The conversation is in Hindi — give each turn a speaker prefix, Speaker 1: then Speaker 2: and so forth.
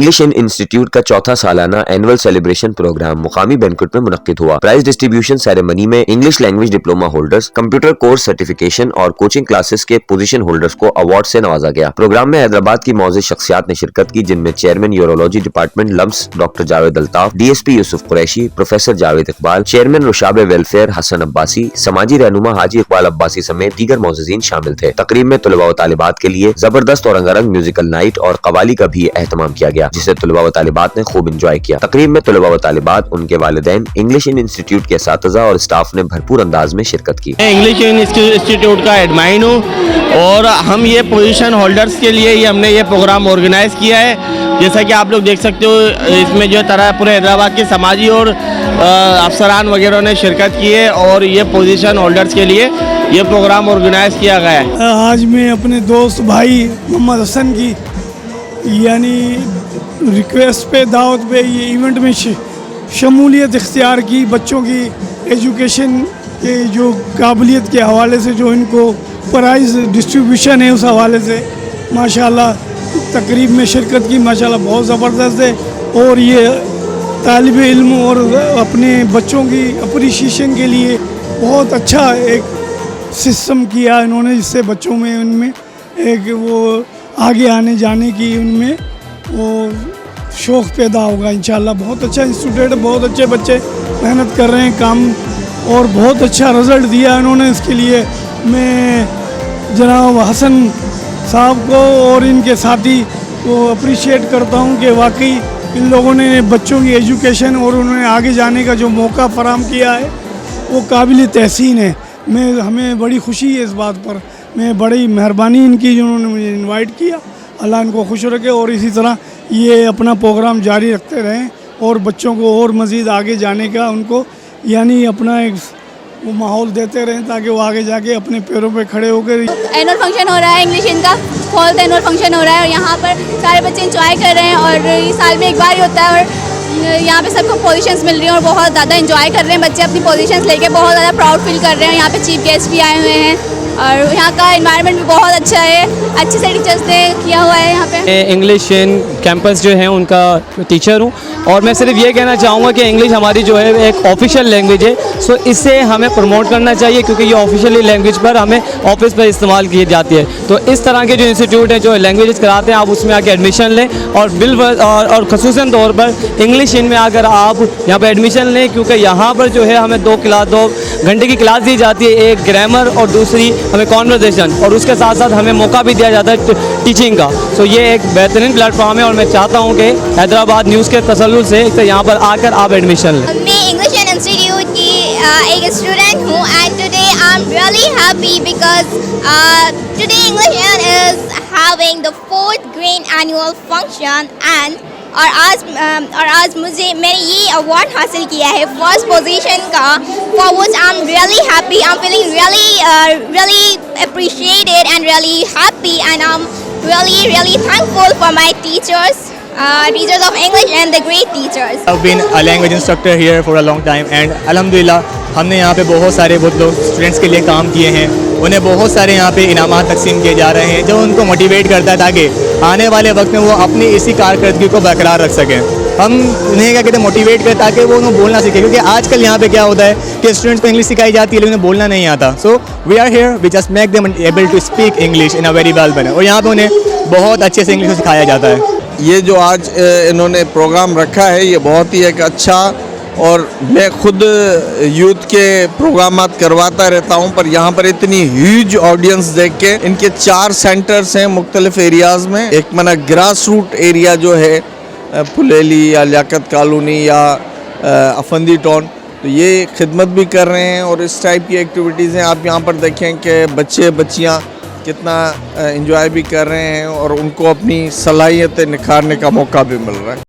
Speaker 1: इंग्लिश इन इंस्टीट्यूट का चौथा सालाना एनुअल सेलिब्रेशन प्रोग्राम मुकामी बैंक्वेट में मुनक्किद हुआ। प्राइज डिस्ट्रीब्यूशन सेरेमनी में English language diploma holders, computer course certification और कोचिंग क्लासेस के पोजीशन होल्डर्स को अवार्ड से नवाजा गया। प्रोग्राम में हैदराबाद की मौजूद शख्सियात ने शिरकत की, जिनमें chairman urology department LUMS doctor Javed Altaf, DSP Yusuf Qureshi, professor Javed Iqbal, chairman रुशाबे वेलफेयर हसन अब्बासी, समाजी रहनुमा हाजी इकबाल अब्बासी समेत दीगर मौजूदीन शामिल थे। तकरीब में तलबा व तालिबात के लिए जबरदस्त और रंगारंग म्यूजिकल नाइट और कवाली का भी एहतमाम किया गया, जिसे तलबा व तालिबात ने खूब एंजॉय किया। तकरीब में तलबा व तालिबात, उनके वालिदैन, इंग्लिश इन इंस्टीट्यूट के असातिज़ा और स्टाफ ने भरपूर अंदाज में शिरकत की।
Speaker 2: इंग्लिश इन इंस्टीट्यूट का एडमाइन हूँ और हम ये पोजीशन होल्डर्स के लिए ही हमने ये प्रोग्राम ऑर्गेनाइज किया है। जैसा कि आप लोग देख सकते हो, इसमें जो तरह पूरे हैदराबाद के समाजी और अफसरान वगैरह ने शिरकत की है और ये पोजीशन होल्डर्स के लिए ये प्रोग्राम ऑर्गेनाइज किया गया है।
Speaker 3: आज मैं अपने दोस्त भाई मोहम्मद हसन की यानी रिक्वेस्ट पे, दावत पे ये इवेंट में शमूलियत इख्तियार की। बच्चों की एजुकेशन के जो काबिलियत के हवाले से जो इनको प्राइज़ डिस्ट्रीब्यूशन है, उस हवाले से माशाल्लाह तकरीब में शिरकत की। माशाल्लाह बहुत ज़बरदस्त है और ये तालिब इल्म और अपने बच्चों की अप्रिशिएशन के लिए बहुत अच्छा एक सिस्टम किया इन्होंने, जिससे बच्चों में उनमें एक वो आगे आने जाने की उनमें वो शौक़ पैदा होगा इंशाल्लाह। बहुत अच्छा इंस्टीट्यूट है, बहुत अच्छे बच्चे मेहनत कर रहे हैं काम और बहुत अच्छा रिज़ल्ट दिया इन्होंने। इसके लिए मैं जनाब हसन साहब को और इनके साथी को अप्रिशिएट करता हूं कि वाकई इन लोगों ने बच्चों की एजुकेशन और उन्हें आगे जाने का जो मौका फराहम किया है वो काबिल तहसीन है। हमें बड़ी खुशी है इस बात पर। मैं बड़ी मेहरबानी इनकी जिन्होंने मुझे इनवाइट किया। अल्लाह इनको खुश रखे और इसी तरह ये अपना प्रोग्राम जारी रखते रहें और बच्चों को और मज़ीद आगे जाने का उनको यानी अपना एक वो माहौल देते रहें ताकि वो आगे जाके अपने पैरों पे खड़े होकर।
Speaker 4: एनुअल फंक्शन हो रहा है, इंग्लिश इनका 4th एनुअल फंक्शन हो रहा है और यहाँ पर सारे बच्चे इंजॉय कर रहे हैं और ये साल में एक बार ही होता है और यहाँ पे सबको पोजीशंस मिल रही हैं और बहुत ज़्यादा इंजॉय कर रहे हैं बच्चे। अपनी पोजीशंस लेके बहुत ज़्यादा प्राउड फील कर रहे हैं। यहाँ पे चीफ गेस्ट भी आए हुए हैं और यहाँ का एनवायरनमेंट भी बहुत अच्छा है, अच्छे से टीचर्स ने किया हुआ है यहाँ पे।
Speaker 5: इंग्लिश इन कैंपस जो है उनका टीचर हूँ और मैं सिर्फ ये कहना चाहूँगा कि इंग्लिश हमारी जो है एक ऑफिशियल लैंग्वेज है, सो इससे हमें प्रमोट करना चाहिए क्योंकि ये ऑफिशियली लैंग्वेज पर हमें ऑफिस पर इस्तेमाल की जाती है। तो इस तरह के जो इंस्टीट्यूट हैं जो लैंग्वेजेस कराते हैं, आप उसमें आके एडमिशन लें और ख़ुसूसन तौर पर इंग्लिश इन में अगर आप यहाँ पर एडमिशन लें, क्योंकि यहाँ पर जो है हमें 2 घंटे की क्लास दी जाती है, एक ग्रामर और दूसरी हमें कॉन्वर्सेशन, और उसके साथ साथ हमें मौका भी दिया जाता है टीचिंग का। सो ये एक बेहतरीन प्लेटफॉर्म है और मैं चाहता हूँ कि हैदराबाद न्यूज़ के तसल्लुल से यहाँ पर आकर आप एडमिशन लें।
Speaker 4: मैं इंग्लिश इन इंस्टीट्यूट की एक स्टूडेंट हूँ and today I am really happy because today English in is having the 4th grand annual function and और आज मैंने ये अवार्ड हासिल किया है फर्स्ट पोजीशन का, for which I am really happy. I am feeling really appreciated and really happy and I'm really thankful for my teachers of English and the great teachers.
Speaker 6: I've been a language instructor here for a long time and alhamdulillah हमने यहाँ पे बहुत सारे लोग स्टूडेंट्स के लिए काम किए हैं। उन्हें बहुत सारे यहाँ पे इनामात तकसीम किए जा रहे हैं जो उनको मोटिवेट करता है ताकि आने वाले वक्त में वो अपनी इसी कारकर्दगी को बरकरार रख सकें। हम उन्हें क्या कहते हैं मोटिवेट करते ताकि वो उन्हें बोलना सीखें, क्योंकि आजकल यहाँ पे क्या होता है कि स्टूडेंट्स को इंग्लिश सिखाई जाती है लेकिन उन्हें बोलना नहीं आता। So we are here, we just make them able to speak English in a very well manner और यहाँ पे उन्हें बहुत अच्छे से इंग्लिश सिखाया जाता है।
Speaker 7: ये जो आज इन्होंने प्रोग्राम रखा है ये बहुत ही एक अच्छा, और मैं खुद यूथ के प्रोग्रामात करवाता रहता हूं, पर यहाँ पर इतनी ह्यूज ऑडियंस देख के, इनके 4 सेंटर्स हैं मुख्तलिफ एरियाज़ में। एक मना ग्रास रूट एरिया जो है फुलेली या लियाकत कॉलोनी या अफंदी टाउन, तो ये खिदमत भी कर रहे हैं और इस टाइप की एक्टिविटीज़ हैं। आप यहाँ पर देखें कि बच्चे बच्चियाँ कितना एंजॉय भी कर रहे हैं और उनको अपनी सलाहियतें निखारने का मौका भी मिल रहा है।